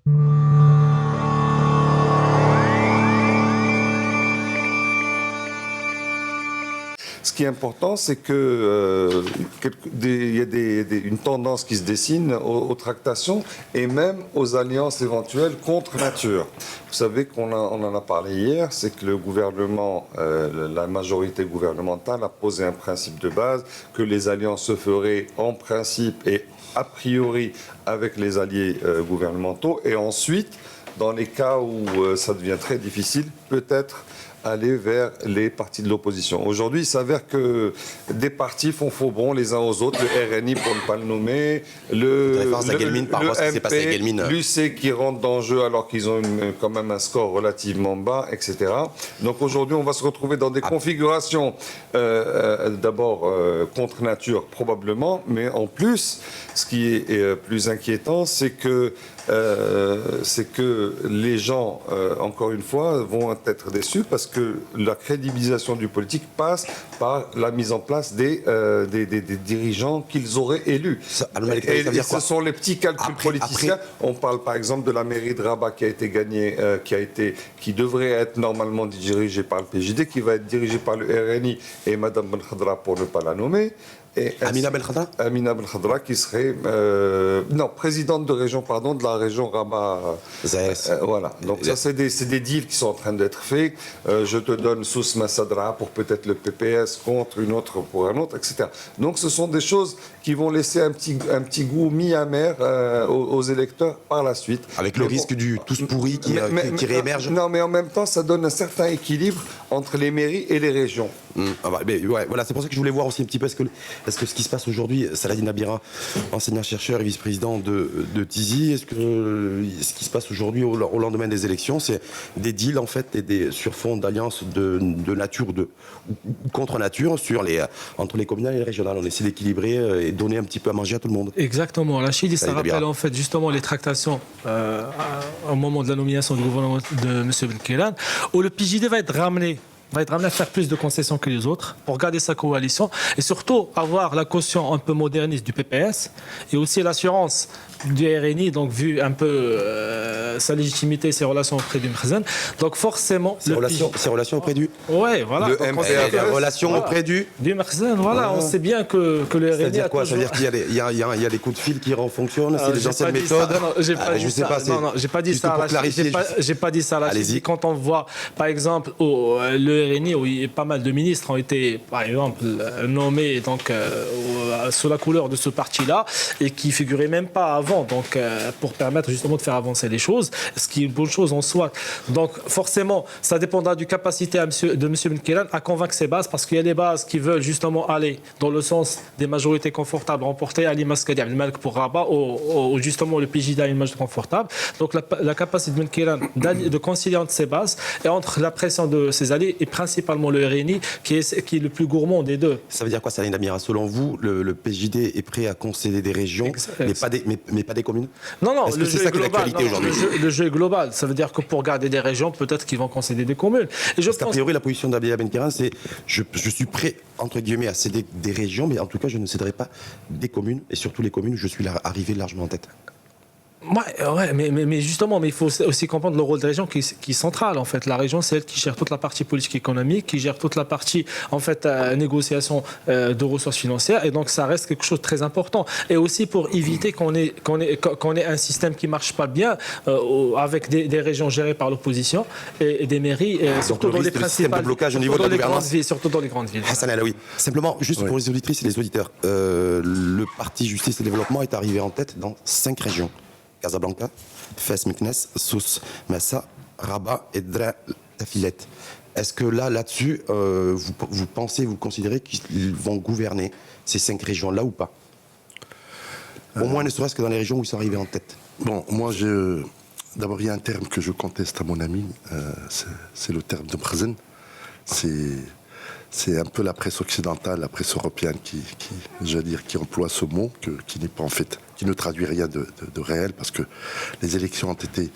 Ce qui est important, c'est que y a une tendance qui se dessine aux tractations et même aux alliances éventuelles contre nature. Vous savez qu'on en a parlé hier, c'est que le gouvernement, la majorité gouvernementale a posé un principe de base que les alliances se feraient en principe et a priori avec les alliés gouvernementaux et ensuite, dans les cas où ça devient très difficile, peut-être aller vers les partis de l'opposition. Aujourd'hui, il s'avère que des partis font faux bond les uns aux autres, le RNI pour ne pas le nommer, le MP, l'UC qui rentre dans le jeu alors qu'ils ont quand même un score relativement bas, etc. Donc aujourd'hui, on va se retrouver dans des configurations d'abord contre nature probablement, mais en plus, ce qui est plus inquiétant, c'est que les gens, encore une fois, vont être déçus parce que la crédibilisation du politique passe par la mise en place des dirigeants qu'ils auraient élus. Et ce sont les petits calculs politiciens. On parle par exemple de la mairie de Rabat qui a été gagnée, qui devrait être normalement dirigée par le PJD, qui va être dirigée par le RNI et Madame Ben Khadra pour ne pas la nommer. Et Amina Ben Khadra qui serait présidente de région, de la région Rabat. Voilà. Donc ça, c'est des deals qui sont en train d'être faits. Je te donne Sous Massadra pour peut-être le PPS contre une autre pour un autre, etc. Donc ce sont des choses qui vont laisser un petit goût mi-amer aux électeurs par la suite. Avec le risque du tous pourri qui réémerge. Non, mais en même temps, ça donne un certain équilibre entre les mairies et les régions. Voilà, c'est pour ça que je voulais voir aussi un petit peu est-ce que ce qui se passe aujourd'hui, Saladin Abira, enseignant-chercheur et vice-président de Tizi, est-ce que ce qui se passe aujourd'hui au lendemain des élections, c'est des deals en fait et des sur fond d'alliances de nature ou contre nature entre les communales et les régionales. On essaie d'équilibrer et donner un petit peu à manger à tout le monde. Exactement. La Chine, ça rappelle en fait justement les tractations au moment de la nomination du gouvernement de M. Ben Khélan, où le PJD va être ramené à faire plus de concessions que les autres pour garder sa coalition et surtout avoir la caution un peu moderniste du PPS et aussi l'assurance du RNI, donc vu un peu sa légitimité, ses relations auprès du Mkhzen. Donc forcément... Ses relations auprès du... Ouais, voilà. Le MPF, relations auprès du Mkhzen, voilà. On sait bien que le RNI... C'est-à-dire quoi? Ça veut dire qu'il y a des coups de fil qui fonctionnent, c'est les anciennes méthodes? J'ai pas dit ça. J'ai pas dit ça. Allez-y. Quand on voit, par exemple, le RNI, où pas mal de ministres ont été, par exemple, nommés donc, sous la couleur de ce parti-là et qui figuraient même pas avant, donc pour permettre justement de faire avancer les choses, ce qui est une bonne chose en soi. Donc forcément, ça dépendra du capacité de M. Ben Khélan à convaincre ses bases, parce qu'il y a des bases qui veulent justement aller dans le sens des majorités confortables remportées à l'Imaskadi, le Malik pour Rabat, ou justement le PJD à une majorité confortable. Donc la capacité de Ben Khélan de concilier entre ses bases et entre la pression de ses alliés et principalement le RNI qui est le plus gourmand des deux. Ça veut dire quoi, Saladin Abira? Selon vous, le PJD est prêt à concéder des régions, mais pas des communes? Non, est-ce que c'est ça que l'actualité aujourd'hui? Le jeu est global. Ça veut dire que pour garder des régions, peut-être qu'ils vont concéder des communes. Et a priori, la position d'Abdallah Ben Khéran, c'est je suis prêt, entre guillemets, à céder des régions, mais en tout cas, je ne céderai pas des communes, et surtout les communes où je suis arrivé largement en tête. Ouais, mais justement, il faut aussi comprendre le rôle des régions qui est central. En fait, la région, c'est elle qui gère toute la partie politique économique, qui gère toute la partie en fait négociation de ressources financières, et donc ça reste quelque chose de très important. Et aussi pour éviter qu'on ait un système qui marche pas bien avec des régions gérées par l'opposition et des mairies, surtout dans les principales de blocage au niveau de la gouvernance, surtout dans les grandes villes. Hassan Alaoui. Simplement, juste pour les auditrices et les auditeurs, le parti Justice et Développement est arrivé en tête dans 5 régions. Casablanca, Fès Meknes, Sousse, Massa, Rabat et Dra Tafilet. Est-ce que là-dessus, vous pensez, vous considérez qu'ils vont gouverner ces 5 régions-là ou pas? Au moins, ne serait-ce que dans les régions où ils sont arrivés en tête. Bon, moi, d'abord, il y a un terme que je conteste à mon ami, c'est le terme de Mkhzen. C'est un peu la presse occidentale, la presse européenne qui emploie ce mot, qui n'est pas en fait qui ne traduit rien de réel, parce que les élections ont été,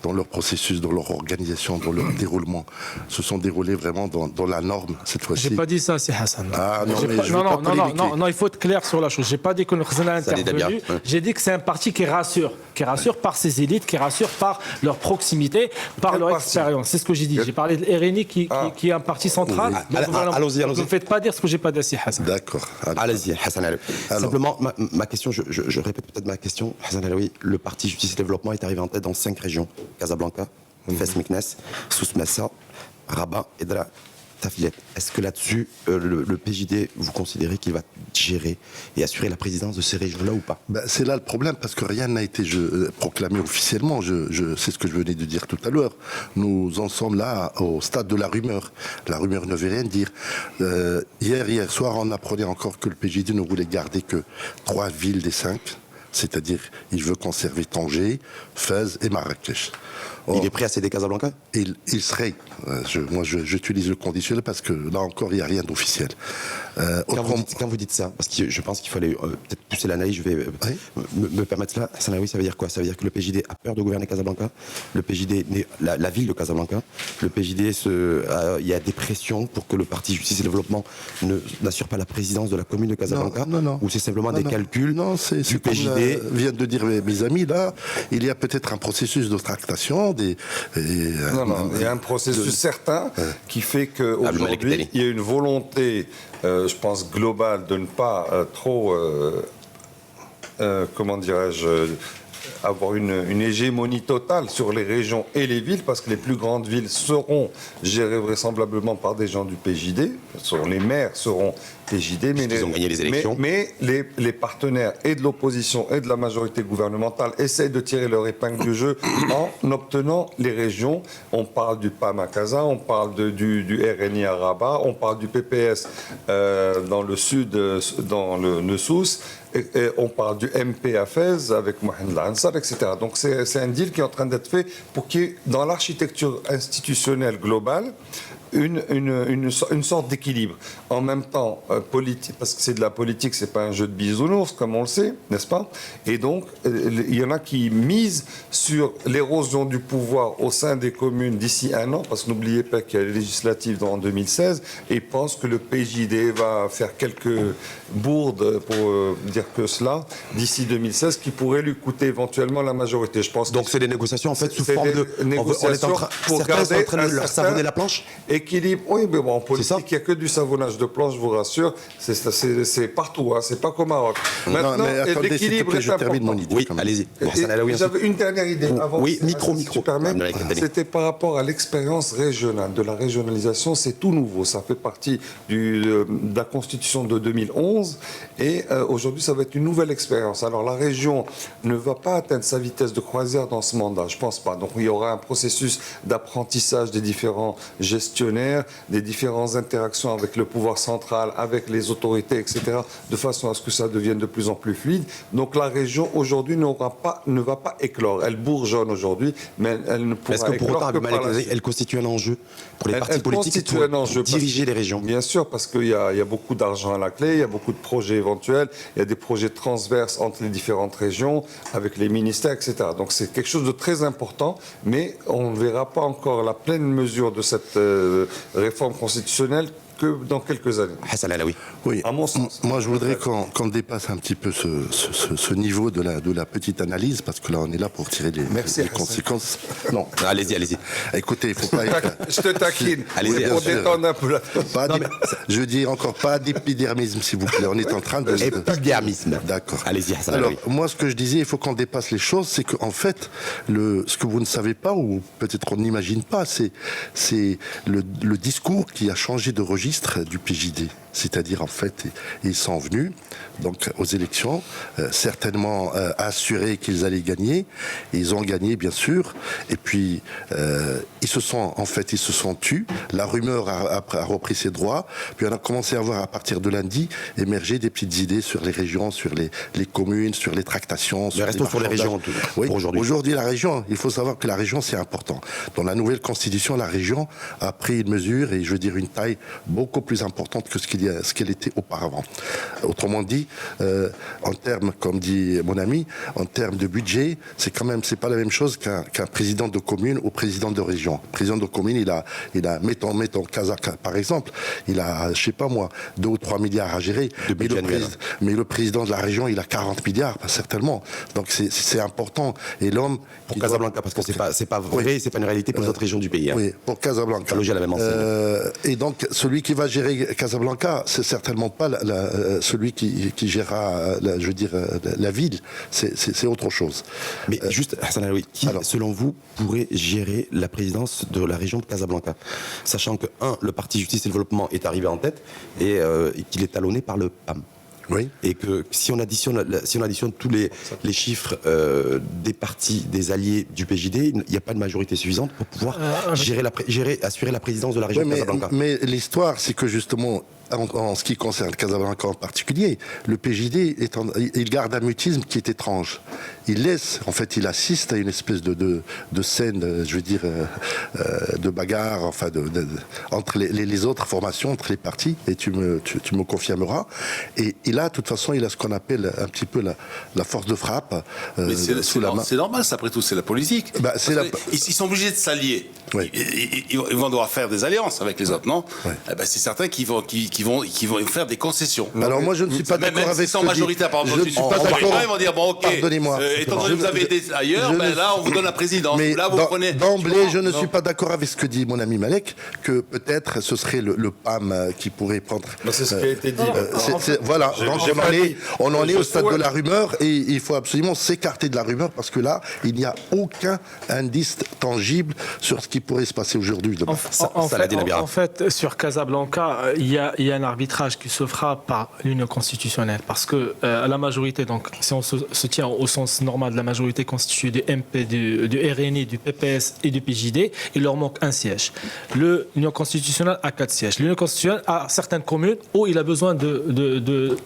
dans leur processus, dans leur organisation, dans leur déroulement, se sont déroulées vraiment dans la norme cette fois-ci. J'ai pas dit ça, c'est Hassan. Ah non, mais je veux pas polémiquer. Non, il faut être clair sur la chose. J'ai pas dit que le Khazan a intervenu. J'ai dit que c'est un parti qui rassure par ses élites, qui rassure par leur proximité, par leur expérience. C'est ce que j'ai dit. J'ai parlé de RNI qui est un parti central. Allons-y. Ne me faites pas dire ce que j'ai pas dit, Hassan. D'accord. Allez-y, Hassan. Simplement, ma question, je répète peut-être ma question. Hassan Alaoui, le parti Justice et Développement est arrivé en tête dans 5 régions. Casablanca, Fès Meknès, Souss Massa, Rabat et Dra Tafilet. Est-ce que là-dessus, le PJD, vous considérez qu'il va gérer et assurer la présidence de ces régions-là ou pas? C'est là le problème, parce que rien n'a été proclamé officiellement. C'est ce que je venais de dire tout à l'heure. Nous en sommes là au stade de la rumeur. La rumeur ne veut rien dire. Hier soir, on apprenait encore que le PJD ne voulait garder que 3 villes des 5. C'est-à-dire, il veut conserver Tanger, Fès et Marrakech. Or, il est prêt à céder Casablanca? Il serait. Moi, j'utilise le conditionnel parce que là encore, il n'y a rien d'officiel. Quand vous dites ça, parce que je pense qu'il fallait peut-être pousser l'analyse, je vais me permettre cela. Ça veut dire quoi? Ça veut dire que le PJD a peur de gouverner Casablanca, le PJD, la ville de Casablanca, le PJD, il y a des pressions pour que le parti Justice et Développement n'assure pas la présidence de la commune de Casablanca? Non. Ou c'est simplement des calculs du PJD? Viennent de dire mes amis, là, il y a peut-être un processus de tractation. Il y a un processus certain qui fait qu'aujourd'hui, il y a une volonté, je pense, globale de ne pas trop, comment dirais-je, avoir une hégémonie totale sur les régions et les villes, parce que les plus grandes villes seront gérées vraisemblablement par des gens du PJD, les maires seront PJD, mais les partenaires et de l'opposition et de la majorité gouvernementale essayent de tirer leur épingle du jeu en obtenant les régions. On parle du PAM à Casa, on parle du RNI à Rabat, on parle du PPS dans le sud, dans le Souss, et on parle du MP à Fès avec Mohamed Ansar, etc. Donc c'est un deal qui est en train d'être fait pour qu'il y ait dans l'architecture institutionnelle globale une sorte d'équilibre. En même temps, politique, parce que c'est de la politique, c'est pas un jeu de bisounours, comme on le sait, n'est-ce pas? Et donc, il y en a qui misent sur l'érosion du pouvoir au sein des communes d'ici 1 an, parce que n'oubliez pas qu'il y a les législatives en 2016, et pensent que le PJD va faire quelques bourdes, pour dire que cela, d'ici 2016, qui pourrait lui coûter éventuellement la majorité. Je pense. Donc c'est des négociations, en fait, sous forme de... négociations pour certains sont en train de leur savonner la planche. Équilibre, oui, mais bon, en politique, il n'y a que du savonnage de planche, je vous rassure. C'est partout, hein, c'est pas qu'au Maroc. Maintenant, l'équilibre est important. Oui, allez-y. J'avais une dernière idée avant. Oui, micro. C'était par rapport à l'expérience régionale, de la régionalisation. C'est tout nouveau. Ça fait partie de la Constitution de 2011. Et aujourd'hui, ça va être une nouvelle expérience. Alors, la région ne va pas atteindre sa vitesse de croisière dans ce mandat, je pense pas. Donc, il y aura un processus d'apprentissage des différents gestionnaires, des différentes interactions avec le pouvoir central, avec les autorités, etc., de façon à ce que ça devienne de plus en plus fluide. Donc la région aujourd'hui ne va pas éclore. Elle bourgeonne aujourd'hui, mais elle ne pourra éclore. Est-ce que pour autant, elle constitue un enjeu pour les partis politiques pour diriger les régions? Bien sûr, parce qu'il y a beaucoup d'argent à la clé, il y a beaucoup de projets éventuels, il y a des projets transverses entre les différentes régions, avec les ministères, etc. Donc c'est quelque chose de très important, mais on ne verra pas encore la pleine mesure de cette réforme constitutionnelle que dans quelques années. Hassan Alaoui. Oui, à mon sens. Moi, je voudrais qu'on dépasse un petit peu ce niveau de la petite analyse, parce que là, on est là pour tirer les conséquences. Non, allez-y. Écoutez, il ne faut pas être... Je te taquine. Allez-y, pour détendre un peu la... Je dis encore pas d'épidermisme, s'il vous plaît. On est en train de... Épidermisme. D'accord. Allez-y, Hassan Alors, Alaoui. moi, ce que je disais, il faut qu'on dépasse les choses, c'est qu'en fait, ce que vous ne savez pas, ou peut-être qu'on n'imagine pas, c'est le discours qui a changé de registre du PJD. C'est-à-dire, en fait, ils sont venus donc, aux élections, certainement assurés qu'ils allaient gagner. Et ils ont gagné, bien sûr. Et puis, ils se sont tus. La rumeur a repris ses droits. Puis, on a commencé à voir, à partir de lundi, émerger des petites idées sur les régions, sur les communes, sur les tractations. Restons sur les régions oui, pour aujourd'hui. Aujourd'hui, la région, il faut savoir que la région, c'est important. Dans la nouvelle constitution, la région a pris une mesure, et je veux dire une taille beaucoup plus importante que ce qu'elle était auparavant. Autrement dit, en termes, comme dit mon ami, en termes de budget, c'est pas la même chose qu'un président de commune ou président de région. Le président de commune, il a mettons Kazakh par exemple, il a, je sais pas moi, 2 ou 3 milliards à gérer. Mais le président de la région, il a 40 milliards, certainement. Donc c'est important. Et l'homme... Pour Casablanca, parce que c'est pas vrai, c'est pas une réalité pour les autres régions du pays. Hein. Oui, pour Casablanca. Ça loge à la même enseigne. Et donc, celui qui va gérer Casablanca, c'est certainement pas celui qui gérera, la ville. C'est autre chose. Mais juste, Hassan Alaoui, qui, selon vous, pourrait gérer la présidence de la région de Casablanca, sachant que, le Parti Justice et Développement est arrivé en tête et qu'il est talonné par le PAM. Oui. Et que si on additionne tous les chiffres des partis, des alliés du PJD, il n'y a pas de majorité suffisante pour pouvoir assurer la présidence de la région de Casablanca. Mais l'histoire, c'est que justement, en ce qui concerne Casablanca en particulier, le PJD, il garde un mutisme qui est étrange. Il assiste à une espèce de scène, de bagarre, enfin, entre les autres formations, entre les partis, et tu me confirmeras. Et de toute façon, il a ce qu'on appelle un petit peu la force de frappe sous la main. C'est normal, ça, après tout, c'est la politique. Ils sont obligés de s'allier. Oui. Ils vont devoir faire des alliances avec les autres, non? Oui. C'est certain qu'ils vont faire des concessions. Alors moi, je ne suis pas d'accord avec ce que majoritaire, par exemple, je ne suis pas d'accord. Ils vont dire, bon, ok, pardonnez-moi. Étant donné que vous avez été ailleurs, là, on vous donne la présidence. Mais là, vous prenez... D'emblée, je ne suis pas d'accord avec ce que dit mon ami Malek, que peut-être ce serait le PAM qui pourrait prendre... C'est ce qui a été dit. Voilà, donc on en est au stade de la rumeur, et il faut absolument s'écarter de la rumeur, parce que là, il n'y a aucun indice tangible sur ce qui pourrait se passer aujourd'hui. En fait, sur Casablanca, il y a un arbitrage qui se fera par l'Union constitutionnelle, parce que la majorité, donc si on se tient au sens normal de la majorité constituée du MP, du RNI, du PPS et du PJD, il leur manque un siège. L'Union constitutionnelle a 4 sièges. L'Union constitutionnelle a certaines communes où il a besoin de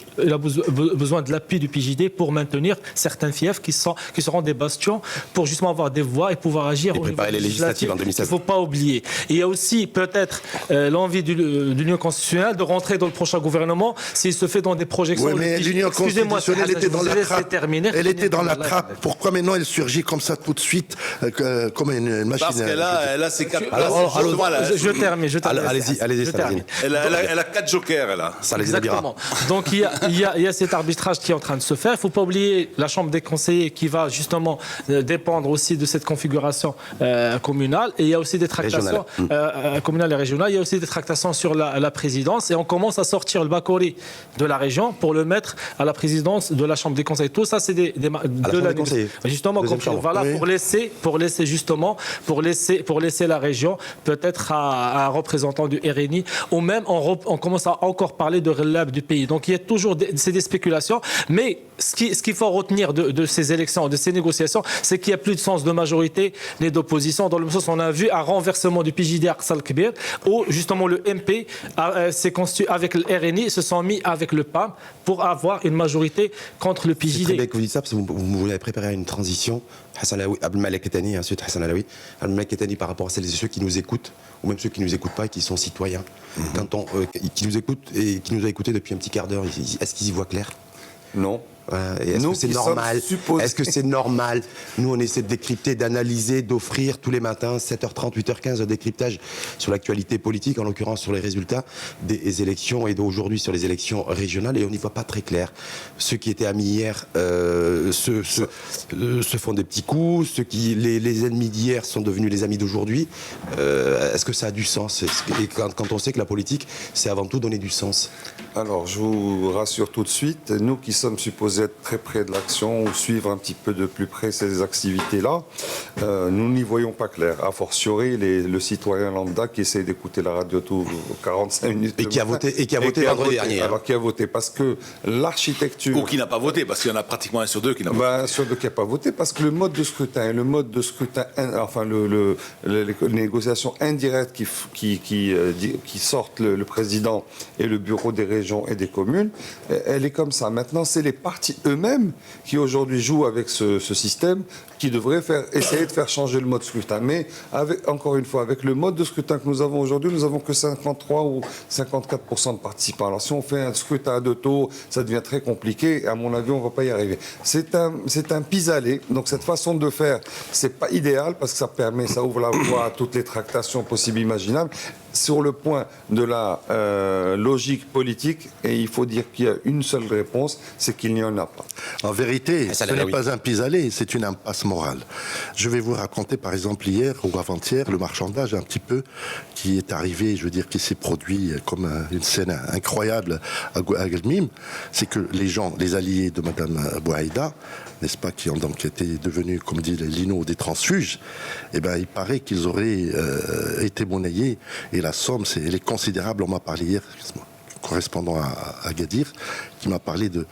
l'appui du PJD pour maintenir certains fiefs qui seront des bastions pour justement avoir des voix et pouvoir agir. Et préparer les législatives en 2016. Il ne faut pas oublier. Et il y a aussi peut-être l'envie de l'Union constitutionnelle de rentrer dans le prochain gouvernement s'il se fait dans des projections. Oui, mais l'Union constitutionnelle était dans la trappe. Elle était dans la trappe. Pourquoi maintenant elle surgit comme ça tout de suite, comme une machine? Parce qu'elle a ses 4... Je termine. Allez-y. Elle a 4 jokers, elle a. Ça les exactement. Donc il y a cet arbitrage qui est en train de se faire. Il ne faut pas oublier la Chambre des conseillers qui va justement dépendre aussi de cette configuration communale. Et il y a aussi des tractations communales et régionales. Il y a aussi des tractations sur la présidence. Et on commence à sortir le Bakori de la région pour le mettre à la présidence de la Chambre des conseillers. Tout ça, c'est de la justement, voilà, oui. pour laisser la région peut-être à un représentant du RNI, ou même on commence à encore parler de relève du pays. Donc il y a toujours c'est des spéculations, mais ce qu'il faut retenir de ces élections, de ces négociations, c'est qu'il n'y a plus de sens de majorité ni d'opposition. Dans le sens, on a vu un renversement du PJD à Arsal Kbir, où justement le MP s'est constitué avec le RNI, se sont mis avec le PAM pour avoir une majorité contre le PJD. C'est très bien que vous dites ça, parce que vous avez préparé une transition. Hassan Alaoui, Abdelmalek Kettani, ensuite Hassan Alaoui. Abdelmalek Kettani par rapport à celles et ceux qui nous écoutent, ou même ceux qui ne nous écoutent pas et qui sont citoyens, qui nous écoutent et qui nous ont écoutés depuis un petit quart d'heure, est-ce qu'ils y voient clair? Non. Est-ce que c'est normal? Est-ce que c'est normal? Nous, on essaie de décrypter, d'analyser, d'offrir tous les matins, 7h30, 8h15, de décryptage sur l'actualité politique, en l'occurrence sur les résultats des élections et d'aujourd'hui sur les élections régionales, et on n'y voit pas très clair. Ceux qui étaient amis hier se font des petits coups, les ennemis d'hier sont devenus les amis d'aujourd'hui. Est-ce que ça a du sens? Et quand on sait que la politique, c'est avant tout donner du sens. Alors, je vous rassure tout de suite, nous qui sommes supposés être très près de l'action ou suivre un petit peu de plus près ces activités-là, nous n'y voyons pas clair. A fortiori, le citoyen lambda qui essaie d'écouter la radio tout 45 minutes. Et qui a voté vendredi dernier. Alors, qui a voté parce que l'architecture... Ou qui n'a pas voté, parce qu'il y en a pratiquement un sur deux qui n'a pas voté. Sur deux qui n'a pas voté, parce que le mode de scrutin, enfin, les négociations indirectes qui sortent le président et le bureau des régions et des communes, elle est comme ça. Maintenant, c'est les partis partis eux-mêmes qui aujourd'hui jouent avec ce système, qui devrait essayer de faire changer le mode scrutin. Mais encore une fois, avec le mode de scrutin que nous avons aujourd'hui, nous n'avons que 53 ou 54% de participants. Alors si on fait un scrutin à 2 tours, ça devient très compliqué. Et à mon avis, on ne va pas y arriver. C'est un pis-aller. Donc cette façon de faire, c'est pas idéal parce que ça ouvre la voie à toutes les tractations possibles, imaginables. Sur le point de la logique politique, et il faut dire qu'il y a une seule réponse, c'est qu'il n'y en a pas. En vérité, ce n'est pas un pis-aller, c'est une impasse morale. Je vais vous raconter, par exemple, hier ou avant-hier, le marchandage un petit peu qui est arrivé, je veux dire, qui s'est produit comme une scène incroyable à Guelmim. C'est que les gens, les alliés de Mme Bouaïda, n'est-ce pas, qui ont donc été devenus, comme dit Lino, des transfuges, eh ben, il paraît qu'ils auraient été monnayés. Et la somme, elle est considérable. On m'a parlé hier, correspondant à Agadir, qui m'a parlé de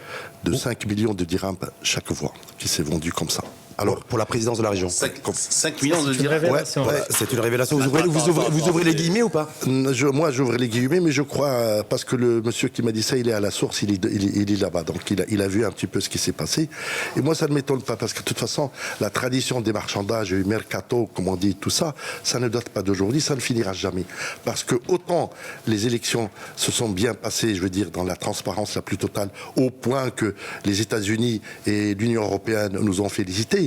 5 millions de dirhams chaque voix, qui s'est vendu comme ça. Alors, pour la présidence de la région. 5 millions de dirhams. C'est une révélation. Vous ouvrez les guillemets ou pas? Moi, j'ouvre les guillemets, mais je crois, parce que le monsieur qui m'a dit ça, il est à la source, il est là-bas. Donc, il a vu un petit peu ce qui s'est passé. Et moi, ça ne m'étonne pas, parce que de toute façon, la tradition des marchandages, du mercato, comme on dit, tout ça, ça ne date pas d'aujourd'hui, ça ne finira jamais. Parce que autant les élections se sont bien passées, je veux dire, dans la transparence la plus totale, au point que les États-Unis et l'Union européenne nous ont félicités,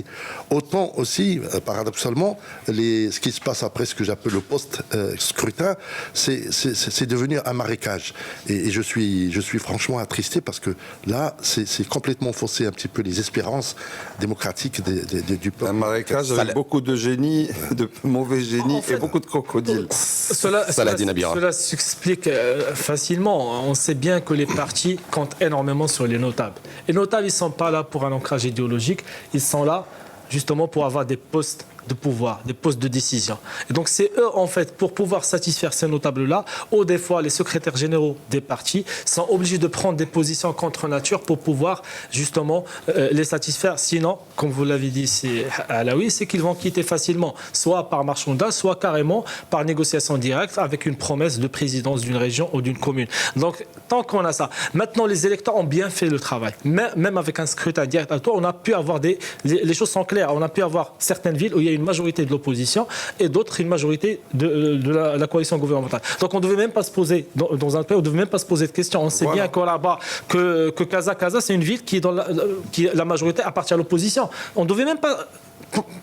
autant aussi, paradoxalement, ce qui se passe après ce que j'appelle le post-scrutin, c'est devenu un marécage. Et je suis franchement attristé parce que là, c'est complètement faussé un petit peu les espérances démocratiques du peuple. Un marécage avec beaucoup de génie, de mauvais génie et beaucoup de crocodiles. Cela s'explique facilement. On sait bien que les partis comptent énormément sur les notables. Les notables, ils ne sont pas là pour un ancrage idéologique, ils sont là justement pour avoir des postes de pouvoir, des postes de décision. Et donc c'est eux, en fait, pour pouvoir satisfaire ces notables-là, ou des fois les secrétaires généraux des partis sont obligés de prendre des positions contre nature pour pouvoir justement les satisfaire. Sinon, comme vous l'avez dit, c'est Alaoui, c'est qu'ils vont quitter facilement, soit par marchandage, soit carrément par négociation directe avec une promesse de présidence d'une région ou d'une commune. Donc, tant qu'on a ça. Maintenant, les électeurs ont bien fait le travail. Même avec un scrutin direct à toi, on a pu avoir les choses sont claires. On a pu avoir certaines villes où il y a une majorité de l'opposition et d'autres une majorité de la coalition gouvernementale. Donc on ne devait même pas se poser, dans un pays, on ne devait même pas se poser de questions. On sait bien qu'au là-bas, que Casa, c'est une ville qui est la majorité appartient à l'opposition. On ne devait même pas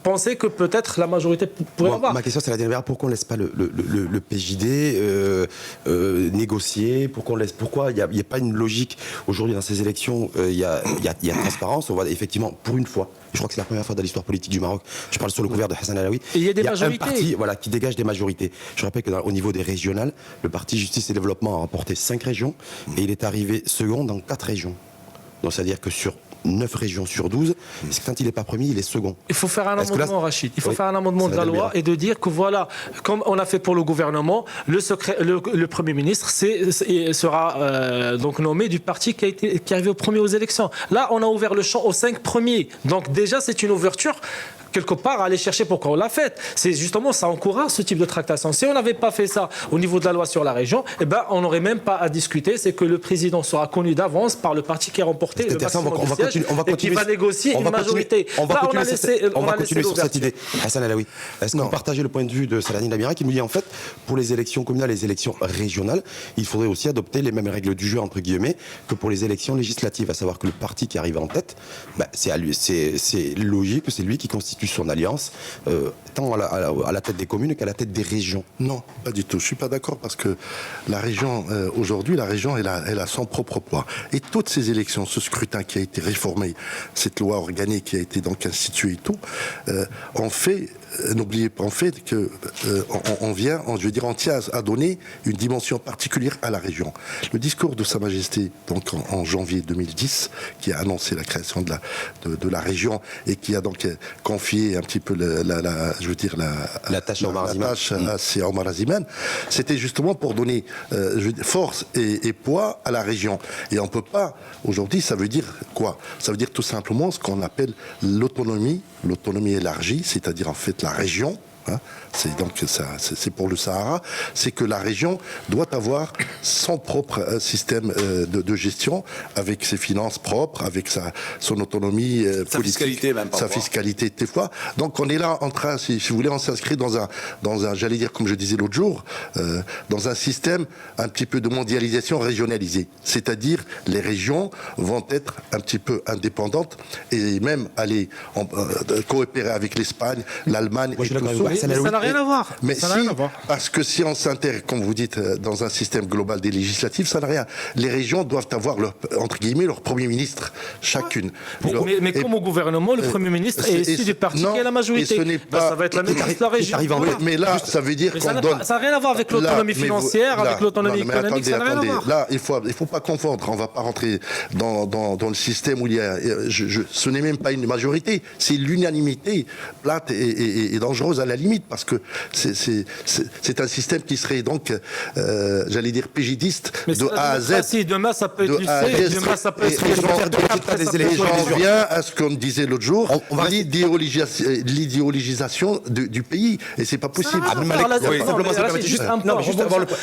penser que peut-être la majorité pourrait avoir. Ma question, c'est pourquoi on ne laisse pas le PJD négocier? Pourquoi il n'y a pas une logique aujourd'hui dans ces élections? Il y a transparence. On voit effectivement, pour une fois, je crois que c'est la première fois dans l'histoire politique du Maroc, je parle sur le couvert de Hassan Alaoui, il y a un parti qui dégage des majorités. Je rappelle qu'au niveau des régionales, le parti Justice et Développement a remporté 5 régions et il est arrivé second dans 4 régions. Donc c'est-à-dire que sur 9 régions sur 12, quand il n'est pas premier, il est second. Il faut faire un amendement, Rachid. Il faut faire un amendement de la loi et de dire que voilà, comme on a fait pour le gouvernement, le Premier ministre sera donc nommé du parti qui est arrivé au premier aux élections. Là, on a ouvert le champ aux 5 premiers. Donc déjà, c'est une ouverture quelque part à aller chercher pourquoi on l'a fait. C'est justement, ça encourage ce type de tractation. Si on n'avait pas fait ça au niveau de la loi sur la région, eh ben, on n'aurait même pas à discuter. C'est que le président sera connu d'avance par le parti qui a remporté le maximum de sièges et qui va négocier une majorité. On va continuer sur cette idée. Hassan Alaoui, est-ce que vous partagez le point de vue de Saladin Lamira qui nous dit en fait, pour les élections communales et les élections régionales, il faudrait aussi adopter les mêmes règles du jeu, entre guillemets, que pour les élections législatives, à savoir que le parti qui arrive en tête, c'est logique que c'est lui qui constitue son alliance, tant à la tête des communes qu'à la tête des régions. Non, pas du tout. Je ne suis pas d'accord parce que la région, aujourd'hui, la région, elle a son propre poids. Et toutes ces élections, ce scrutin qui a été réformé, cette loi organique qui a été donc instituée et tout, on fait... N'oubliez pas en fait que on tient à donner une dimension particulière à la région. Le discours de Sa Majesté, donc en janvier 2010, qui a annoncé la création de la région et qui a donc confié un petit peu la tâche à Omar Aziman, c'était justement pour donner force et poids à la région. Et on peut pas, aujourd'hui, ça veut dire quoi? Ça veut dire tout simplement ce qu'on appelle l'autonomie élargie, c'est-à-dire en fait la région C'est pour le Sahara, c'est que la région doit avoir son propre système de gestion, avec ses finances propres, avec son autonomie politique, sa fiscalité même, sa fiscalité des fois. Donc on est là en train, si vous voulez, on s'inscrit dans un, j'allais dire comme je disais l'autre jour, dans un système un petit peu de mondialisation régionalisée. C'est-à-dire les régions vont être un petit peu indépendantes et même aller coopérer avec l'Espagne, l'Allemagne et tout ça. Ça n'a rien à voir. Mais parce que si on s'intègre, comme vous dites, dans un système global des législatives, ça n'a rien. Les régions doivent avoir entre guillemets leur Premier ministre chacune. Mais comme au gouvernement, le Premier ministre est issu du parti qui a la majorité. Ça va être la même chose que la région. Mais là, ça veut dire qu'on donne. Ça n'a rien à voir avec l'autonomie financière, avec l'autonomie économique. Ça n'a rien à voir. Là, il faut pas confondre. On va pas rentrer dans le système où il y a. Ce n'est même pas une majorité. C'est l'unanimité plate et dangereuse à la limite, parce que c'est un système qui serait donc, j'allais dire, pégidiste de A à Z. Si demain ça peut être lycée, demain ça peut être. J'en viens à ce qu'on disait l'autre jour, l'idéologisation du pays, et c'est pas possible.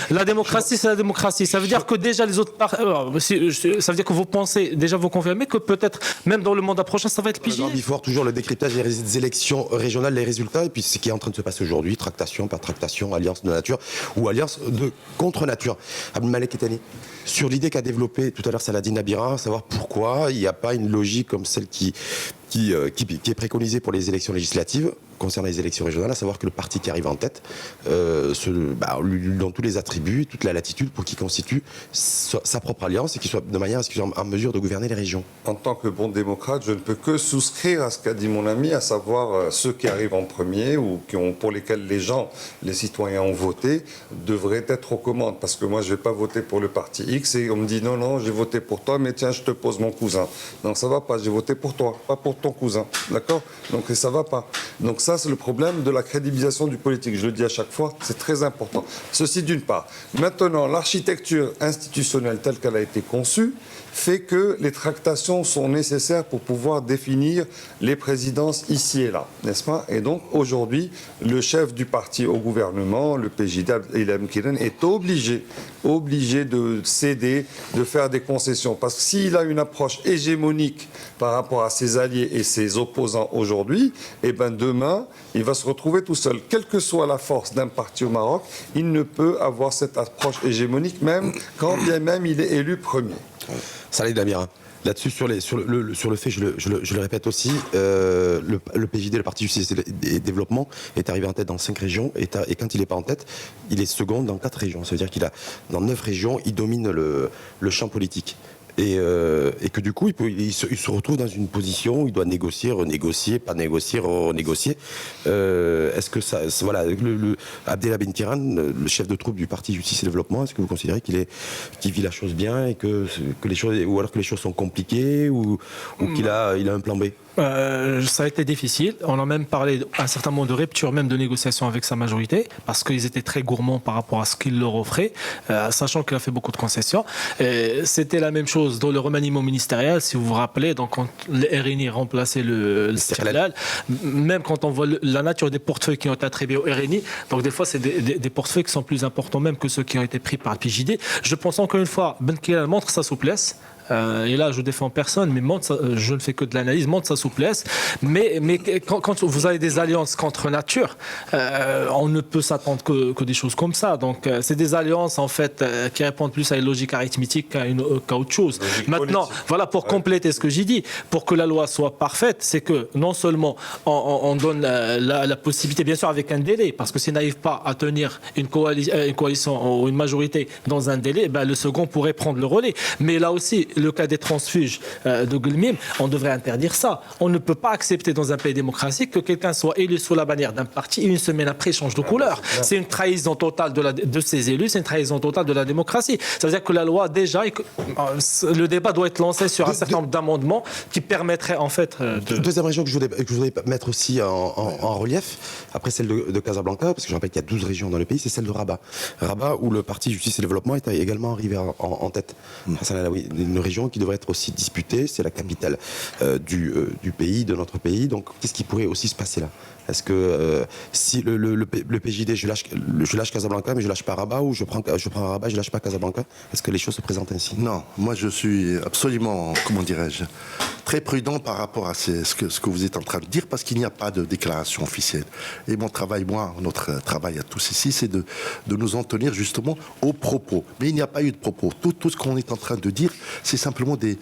La démocratie, c'est la démocratie. Ça veut dire que déjà les autres, ça veut dire que vous pensez, déjà vous confirmez que peut-être même dans le mandat prochain, ça va être pigé. Il faut voir toujours le décryptage des élections régionales, les résultats, et puis ce qui est en train de se passer aujourd'hui, tractation par tractation, alliance de nature ou alliance de contre-nature. Abdelmalek Kettani, sur l'idée qu'a développée tout à l'heure Saladin Abira, savoir pourquoi il n'y a pas une logique comme celle qui est préconisée pour les élections législatives concernant les élections régionales, à savoir que le parti qui arrive en tête lui donne tous les attributs, toute la latitude pour qu'il constitue sa propre alliance et qu'il soit de manière à ce qu'il soit en mesure de gouverner les régions. En tant que bon démocrate, je ne peux que souscrire à ce qu'a dit mon ami, à savoir ceux qui arrivent en premier ou pour lesquels les citoyens ont voté, devraient être aux commandes. Parce que moi, je ne vais pas voter pour le parti X et on me dit non, j'ai voté pour toi, mais tiens, je te pose mon cousin. Non, ça ne va pas, j'ai voté pour toi, pas pour ton cousin. D'accord ? Donc ça ne va pas. Donc ça, c'est le problème de la crédibilisation du politique. Je le dis à chaque fois, c'est très important. Ceci d'une part. Maintenant, l'architecture institutionnelle telle qu'elle a été conçue fait que les tractations sont nécessaires pour pouvoir définir les présidences ici et là, n'est-ce pas ? Et donc, aujourd'hui, le chef du parti au gouvernement, le PJD, Ilham Kiren, est obligé de céder, de faire des concessions. Parce que s'il a une approche hégémonique par rapport à ses alliés et ses opposants aujourd'hui, eh ben demain, il va se retrouver tout seul. Quelle que soit la force d'un parti au Maroc, il ne peut avoir cette approche hégémonique, même quand bien même il est élu premier. Saladin Abira. Là-dessus, sur le fait, je le répète aussi, le PJD, le Parti Justice et Développement, est arrivé en tête dans 5 régions, et quand il n'est pas en tête, il est second dans 4 régions. Ça veut dire dans 9 régions, il domine le champ politique. Et que du coup, il se retrouve dans une position où il doit négocier, renégocier, pas négocier, renégocier. Est-ce que ça, voilà, Abdellah Ben Kiran, le chef de troupe du Parti Justice et Développement, est-ce que vous considérez qu'il vit la chose bien et que les choses, ou alors que les choses sont compliquées ou qu'il a un plan B? Ça a été difficile. On a même parlé à un certain moment de rupture, même de négociation avec sa majorité, parce qu'ils étaient très gourmands par rapport à ce qu'il leur offrait, sachant qu'il a fait beaucoup de concessions. C'était la même chose dans le remaniement ministériel, si vous vous rappelez, donc quand le RNI remplaçait le Istiqlal, même quand on voit la nature des portefeuilles qui ont été attribués au RNI, donc des fois c'est des portefeuilles qui sont plus importants même que ceux qui ont été pris par le PJD. Je pense encore une fois, Ben Kiran montre sa souplesse. Et là, je défends personne, mais je ne fais que de l'analyse, montre sa souplesse. Mais quand vous avez des alliances contre nature, on ne peut s'attendre que des choses comme ça. Donc, c'est des alliances, en fait, qui répondent plus à une logique arithmétique qu'à autre chose. Maintenant, voilà, pour compléter ce que j'ai dit, pour que la loi soit parfaite, c'est que non seulement on donne la possibilité, bien sûr, avec un délai, parce que s'il n'arrive pas à tenir une coalition ou une majorité dans un délai, le second pourrait prendre le relais. Mais là aussi, le cas des transfuges de Gulmim, on devrait interdire ça. On ne peut pas accepter dans un pays démocratique que quelqu'un soit élu sous la bannière d'un parti et une semaine après change de couleur. C'est une trahison totale de ses élus, c'est une trahison totale de la démocratie. Ça veut dire que la loi, déjà, le débat doit être lancé sur un certain nombre d'amendements qui permettraient en fait de... Deuxième région que je voudrais mettre aussi en relief, après celle de Casablanca, parce que je rappelle qu'il y a 12 régions dans le pays, c'est celle de Rabat. Rabat, où le Parti Justice et Développement est également arrivé en tête. Hassan Alaoui, une région qui devrait être aussi disputée. C'est la capitale du pays, de notre pays. Donc, qu'est-ce qui pourrait aussi se passer là? Est-ce que si le PJD, je lâche Casablanca, mais je lâche pas Rabat, ou je prends Rabat, je lâche pas Casablanca? Est-ce que les choses se présentent ainsi? Non, moi je suis absolument, comment dirais-je, très prudent par rapport à ce que vous êtes en train de dire, parce qu'il n'y a pas de déclaration officielle. Et mon travail, notre travail à tous ici, c'est de nous en tenir justement aux propos. Mais il n'y a pas eu de propos. Tout ce qu'on est en train de dire, c'est simplement des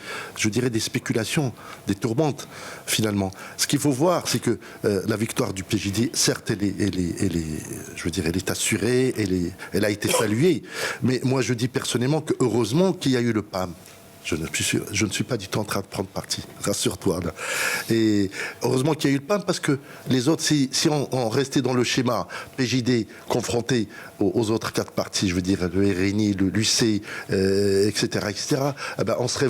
spéculations, des tourmentes, finalement. Ce qu'il faut voir, c'est que la victoire du PJD, certes, elle est assurée, elle a été saluée. Mais moi, je dis personnellement que heureusement qu'il y a eu le PAM. Je ne suis pas du tout en train de prendre parti, rassure-toi. Là. Et heureusement qu'il y a eu le PAM, parce que les autres, si on restait dans le schéma PJD confronté aux autres 4 partis, je veux dire le RNI, le l'UC, etc., eh ben on serait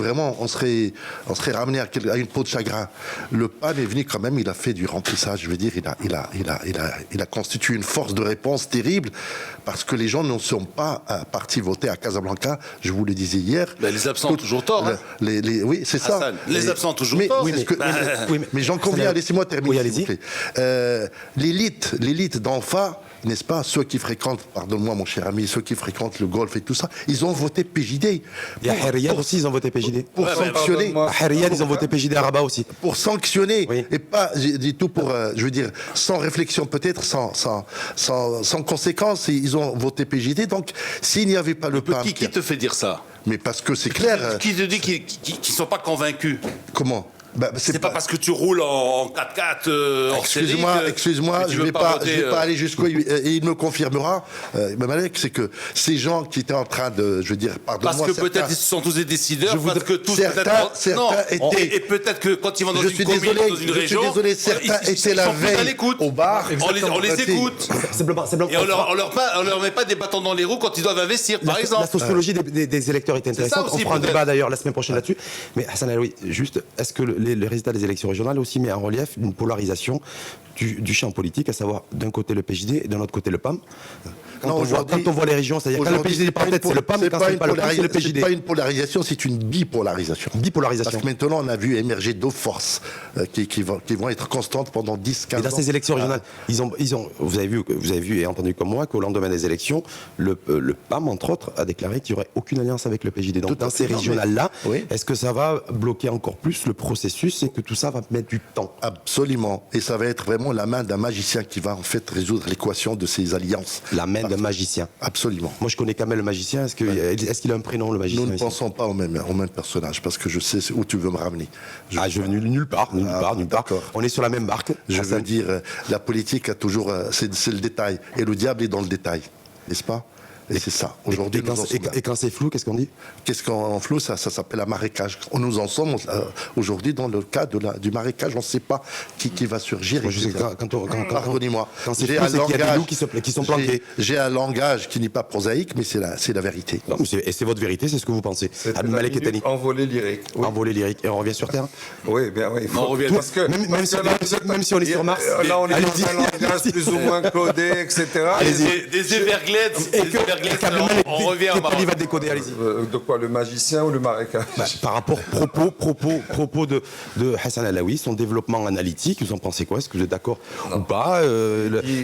ramené à une peau de chagrin. Le PAM est venu quand même, il a fait du remplissage, je veux dire, il a constitué une force de réponse terrible, parce que les gens ne sont pas partis voter à Casablanca, je vous le disais hier. Ben, les absents toujours tort. Hein. Oui, c'est ça. Hassan, les absents toujours tort. Mais j'en conviens, laissez-moi terminer. Oui, s'il vous plaît. L'élite d'Enfa, n'est-ce pas, ceux qui fréquentent, pardonne-moi mon cher ami, ceux qui fréquentent le golf et tout ça, ils ont voté PJD. Et à Riyad aussi, ils ont voté PJD. Pour sanctionner. À Riyad, ils ont voté PJD, à Rabat aussi. Pour sanctionner, oui. Et pas, j'ai dit tout pour, je veux dire, sans réflexion peut-être, sans conséquence, ils ont voté PJD. Donc, s'il n'y avait pas le PAM... Qui te fait dire ça? Mais parce que c'est clair... Qui te dit qu'ils ne sont pas convaincus? Comment? C'est pas parce que tu roules en 4x4 Excuse-moi, je vais pas aller jusqu'où il me confirmera, Malek, c'est que ces gens qui étaient en train de, je veux dire, pardonne-moi, parce que peut-être ils sont tous des décideurs, parce que tous certains étaient, et peut-être que quand ils vont dans une commune, dans une région, je suis désolé, certains étaient la veille au bar, on les écoute, et on leur met pas des bâtons dans les roues quand ils doivent investir, par exemple. La sociologie des électeurs est intéressante. On fera un débat d'ailleurs la semaine prochaine là-dessus. Mais Hassan Alaoui, juste, est-ce que les résultats des élections régionales aussi met en relief une polarisation du champ politique, à savoir d'un côté le PJD et d'un autre côté le PAM. Quand on voit les régions, c'est-à-dire quand le PJD n'est pas en tête, c'est le PAM, quand c'est pas le PAM, c'est le PJD. C'est pas une polarisation, c'est une bipolarisation. Parce que maintenant, on a vu émerger 2 forces qui vont être constantes pendant 10-15 ans. Et dans ces élections régionales, vous avez vu et entendu comme moi qu'au lendemain des élections, le PAM, entre autres, a déclaré qu'il n'y aurait aucune alliance avec le PJD. Donc dans ces régionales-là, est-ce que ça va bloquer encore plus le processus et que tout ça va mettre du temps? Absolument. Et ça va être vraiment la main d'un magicien qui va en fait résoudre l'équation de ces alliances. La main d'un magicien. Absolument. Moi je connais Kamel le magicien. Est-ce qu'il a un prénom, le magicien? Nous ne pensons pas au même personnage, parce que je sais où tu veux me ramener. Je veux nulle part. On est sur la même barque. Je veux dire, la politique a toujours, c'est le détail. Et le diable est dans le détail. N'est-ce pas? Et c'est ça. Aujourd'hui, et quand c'est flou, qu'est-ce qu'on dit? Qu'est-ce qu'en flou, ça s'appelle un marécage. Nous en sommes aujourd'hui dans le cas du marécage. On ne sait pas qui va surgir. Pardonnez-moi. Quand c'est flou, c'est qu'il y a des loups qui sont planqués. J'ai un langage qui n'est pas prosaïque, mais c'est la vérité. Non, et c'est votre vérité, c'est ce que vous pensez. Malek Ettani. Envolée lyrique. Oui. Envolée lyrique. Et on revient sur Terre? Oui, bien oui. On revient parce que même si on est sur Mars. Là, on est dans un langage plus ou moins codé, etc. Des Everglades. On revient à Maroc. Va décoder, allez-y. De quoi, le magicien ou le marécage? Par rapport propos de Hassan Alaoui, son développement analytique, vous en pensez quoi? Est-ce que vous êtes d'accord ou pas?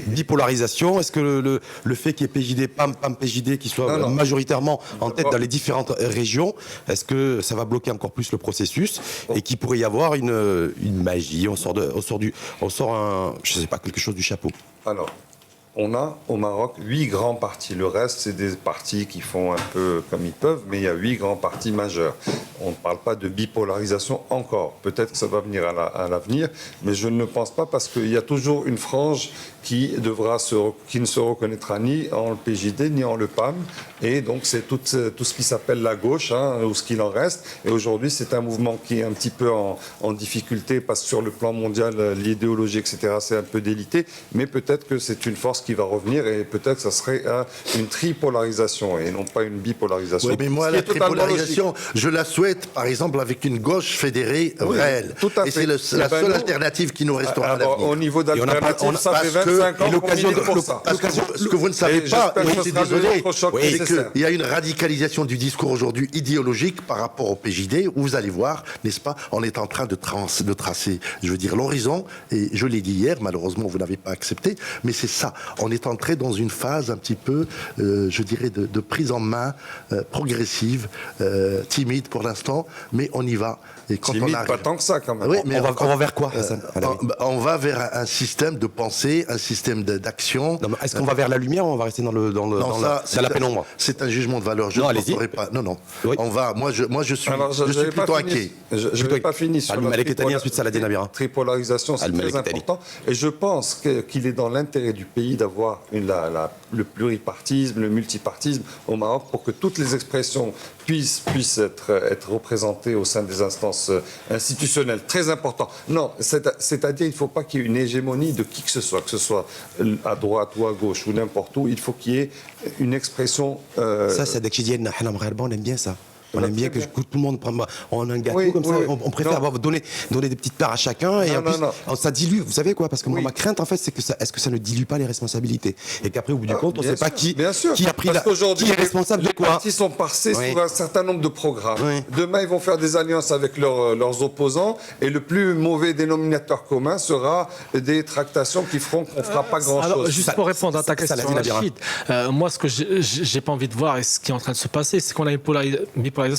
Bipolarisation, est-ce que le fait qu'il y ait PJD, PAM, PJD, qui soit majoritairement en tête dans les différentes régions, est-ce que ça va bloquer encore plus le processus et qu'il pourrait y avoir une magie? On sort je sais pas, quelque chose du chapeau. Alors, on a au Maroc 8 grands partis. Le reste, c'est des partis qui font un peu comme ils peuvent, mais il y a 8 grands partis majeurs. On ne parle pas de bipolarisation encore. Peut-être que ça va venir à l'avenir, mais je ne le pense pas, parce qu'il y a toujours une frange qui ne se reconnaîtra ni en le PJD ni en le PAM. Et donc, c'est tout ce qui s'appelle la gauche, ou ce qu'il en reste. Et aujourd'hui, c'est un mouvement qui est un petit peu en difficulté, parce que sur le plan mondial, l'idéologie, etc., c'est un peu délité. Mais peut-être que c'est une force qui va revenir et peut-être ça serait une tripolarisation et non pas une bipolarisation. Oui, mais moi, la tripolarisation, je la souhaite, par exemple, avec une gauche fédérée réelle. Tout à fait. Et c'est la seule alternative qui nous restera à l'avenir. Au niveau d'alternative, ça fait 25 ans qu'on milite pour ça. Ce que vous ne savez pas, je suis désolé, c'est qu'il y a une radicalisation du discours aujourd'hui idéologique par rapport au PJD, où vous allez voir, n'est-ce pas, on est en train de tracer, je veux dire, l'horizon, et je l'ai dit hier, malheureusement vous n'avez pas accepté, mais c'est ça, on est entré dans une phase un petit peu, je dirais, de prise en main progressive, timide pour l'instant, mais on y va. Et quand timide, on arrive, pas tant que ça quand même. Oui, mais on va vers quoi, Hassan? On va vers un système de pensée, un système d'action. Est-ce qu'on va vers la lumière ou on va rester dans la pénombre? C'est un jugement de valeur. Je ne ferai pas. Non. Oui. On va. Moi, je suis plutôt inquiet. Je n'ai pas fini sur la tripolarisation, c'est très important. Et je pense qu'il est dans l'intérêt du pays d'avoir le pluripartisme, le multipartisme au Maroc pour que toutes les expressions puissent être représentées au sein des instances institutionnelles. Très important. Non, c'est-à-dire il ne faut pas qu'il y ait une hégémonie de qui que ce soit à droite ou à gauche ou n'importe où. Il faut qu'il y ait une expression... Ça, c'est dès que je dis on aime bien ça. On aime bien que tout le monde prenne. On a un gâteau comme ça. On préfère donner des petites parts à chacun. Et en plus, ça dilue. Vous savez quoi? Parce que moi, ma crainte, en fait, c'est que est-ce que ça ne dilue pas les responsabilités? Et qu'après, au bout du compte, on ne sait pas qui a pris qui est responsable de quoi. Les partis sont passés sur un certain nombre de programmes. Demain, ils vont faire des alliances avec leurs opposants. Et le plus mauvais dénominateur commun sera des tractations qui feront qu'on ne fera pas grand-chose. Alors, juste pour répondre à ta question, Rachid, moi, ce que j'ai pas envie de voir et ce qui est en train de se passer, c'est qu'on a une polarisation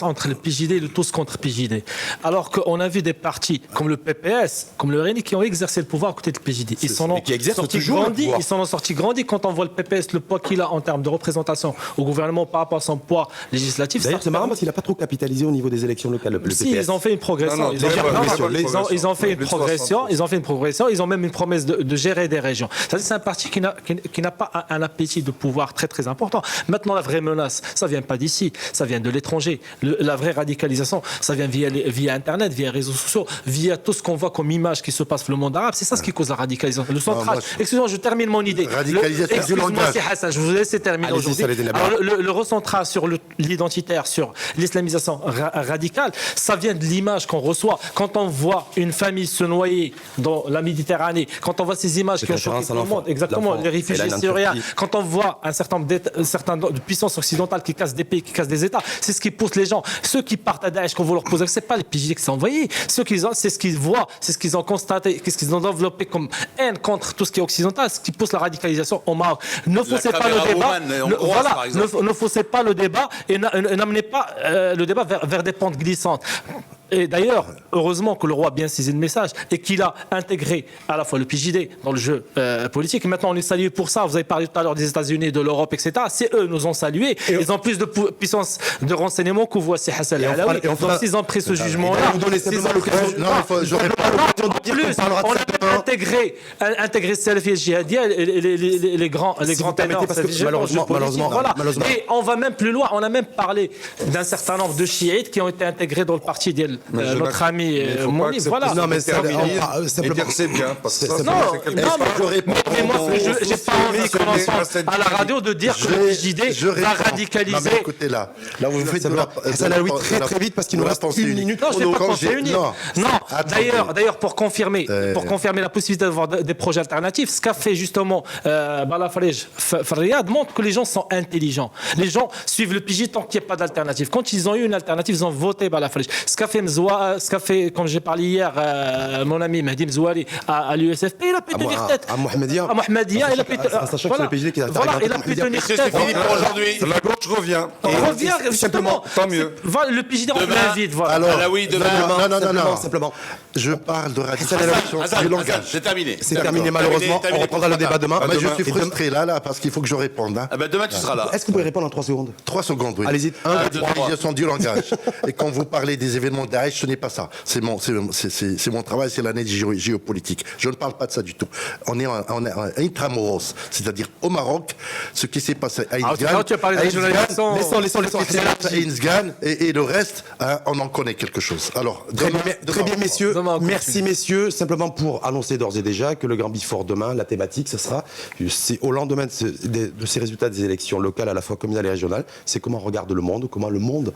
entre le PJD et le tous contre PJD. Alors qu'on a vu des partis comme le PPS, comme le RNI, qui ont exercé le pouvoir à côté du PJD. Ils s'en ont sortis grandis quand on voit le PPS, le poids qu'il a en termes de représentation au gouvernement par rapport à son poids législatif. D'ailleurs, c'est marrant parce qu'il n'a pas trop capitalisé au niveau des élections locales, le PPS. Si, ils ont fait une progression. Ils ont fait une progression. Ils ont même une promesse de gérer des régions. C'est un parti qui n'a pas un appétit de pouvoir très très important. Maintenant, la vraie menace, ça vient pas d'ici, ça vient de l'étranger. La vraie radicalisation, ça vient via Internet, via les réseaux sociaux, via tout ce qu'on voit comme image qui se passe dans le monde arabe. C'est ça ce qui cause la radicalisation. Le centrage. Excusez-moi, je termine mon idée. Radicalisation du langage. Hassan, je vous laisse terminer aujourd'hui. Le recentrage sur l'identitaire, sur l'islamisation radicale, ça vient de l'image qu'on reçoit. Quand on voit une famille se noyer dans la Méditerranée, quand on voit ces images qui ont choqué tout le monde, exactement, les réfugiés syriens, quand on voit un certain nombre de puissances occidentales qui cassent des pays, qui cassent des États, c'est ce qui pousse les gens. Ceux qui partent à Daesh, qu'on vous leur pose, c'est pas les PJD qui sont envoyés. C'est ce qu'ils voient, c'est ce qu'ils ont constaté, qu'est-ce qu'ils ont développé comme haine contre tout ce qui est occidental, ce qui pousse la radicalisation au Maroc. Ne faussez pas le débat. Ne faussez pas le débat et n'amenez pas le débat vers des pentes glissantes. Et d'ailleurs, heureusement que le roi a bien saisi le message et qu'il a intégré à la fois le PJD dans le jeu politique. Et maintenant, on est salué pour ça. Vous avez parlé tout à l'heure des États-Unis, de l'Europe, etc. C'est eux nous ont salués. Ils ont plus de puissance de renseignement que vous, c'est Hassan El-Alaoui. Donc, s'ils ont pris ce jugement-là, on a intégré Salafi et Djihadiyya, les grands ténors. Malheureusement. Et on va même plus loin. On a même parlé d'un certain nombre de chiites qui ont été intégrés dans le parti notre ami Mouni, voilà. Non, mais simplement dire c'est bien. Parce que mais moi, j'ai pas envie qu'on entende à la radio de dire que le PJD va radicaliser. Non, mais écoutez, là vous faites Hassan El-Alaoui très vite parce qu'il nous reste une minute. Non, je n'ai pas pensé unique. Non, d'ailleurs, pour confirmer la possibilité d'avoir des projets alternatifs, ce qu'a fait justement Bala Farid montre que les gens sont intelligents. Les gens suivent le PJD tant qu'il n'y a pas d'alternative. Quand ils ont eu une alternative, ils ont voté Bala Farid. Ce qu'a fait, comme j'ai parlé hier, mon ami Mahdi Mzouari à l'USFP, il a pu tenir tête. À Mohamedia, il a pu tenir tête. C'est fini pour aujourd'hui. La gauche revient. Simplement. Tant mieux. Le PJD revient vite. Alors, oui, demain. Non. Simplement. Je parle de radicalisation du langage. C'est terminé. C'est terminé, malheureusement. On reprendra le débat demain. Je suis frustré là, parce qu'il faut que je réponde. Demain, tu seras là. Est-ce que vous pouvez répondre en 3 secondes? 3 secondes, oui. Allez-y. Radicalisation du langage. Et quand vous parlez des événements de Daesh, ce n'est pas ça. C'est mon travail, c'est l'analyse géopolitique. Je ne parle pas de ça du tout. On est intramuros, c'est-à-dire au Maroc, ce qui s'est passé à Inzgan. Tu as parlé de généralisation. Inzgan et le reste, on en connaît quelque chose. Alors, très bien, messieurs. Merci, messieurs. Simplement pour annoncer annoncé d'ores et déjà que le Grand Before demain, la thématique, c'est au lendemain de ces résultats des élections locales, à la fois communales et régionales, c'est comment regarde le monde, comment le monde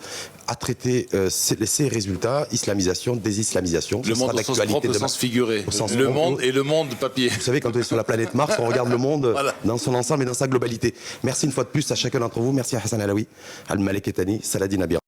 a traité ces résultats, islamisation, désislamisation. Le monde au sens propre, au sens figuré. Le monde et le monde papier. Vous savez, quand on est sur la planète Mars, on regarde le monde voilà. Dans son ensemble et dans sa globalité. Merci une fois de plus à chacun d'entre vous. Merci à Hassan Alaoui, Al-Malek Etani, Saladin Abir.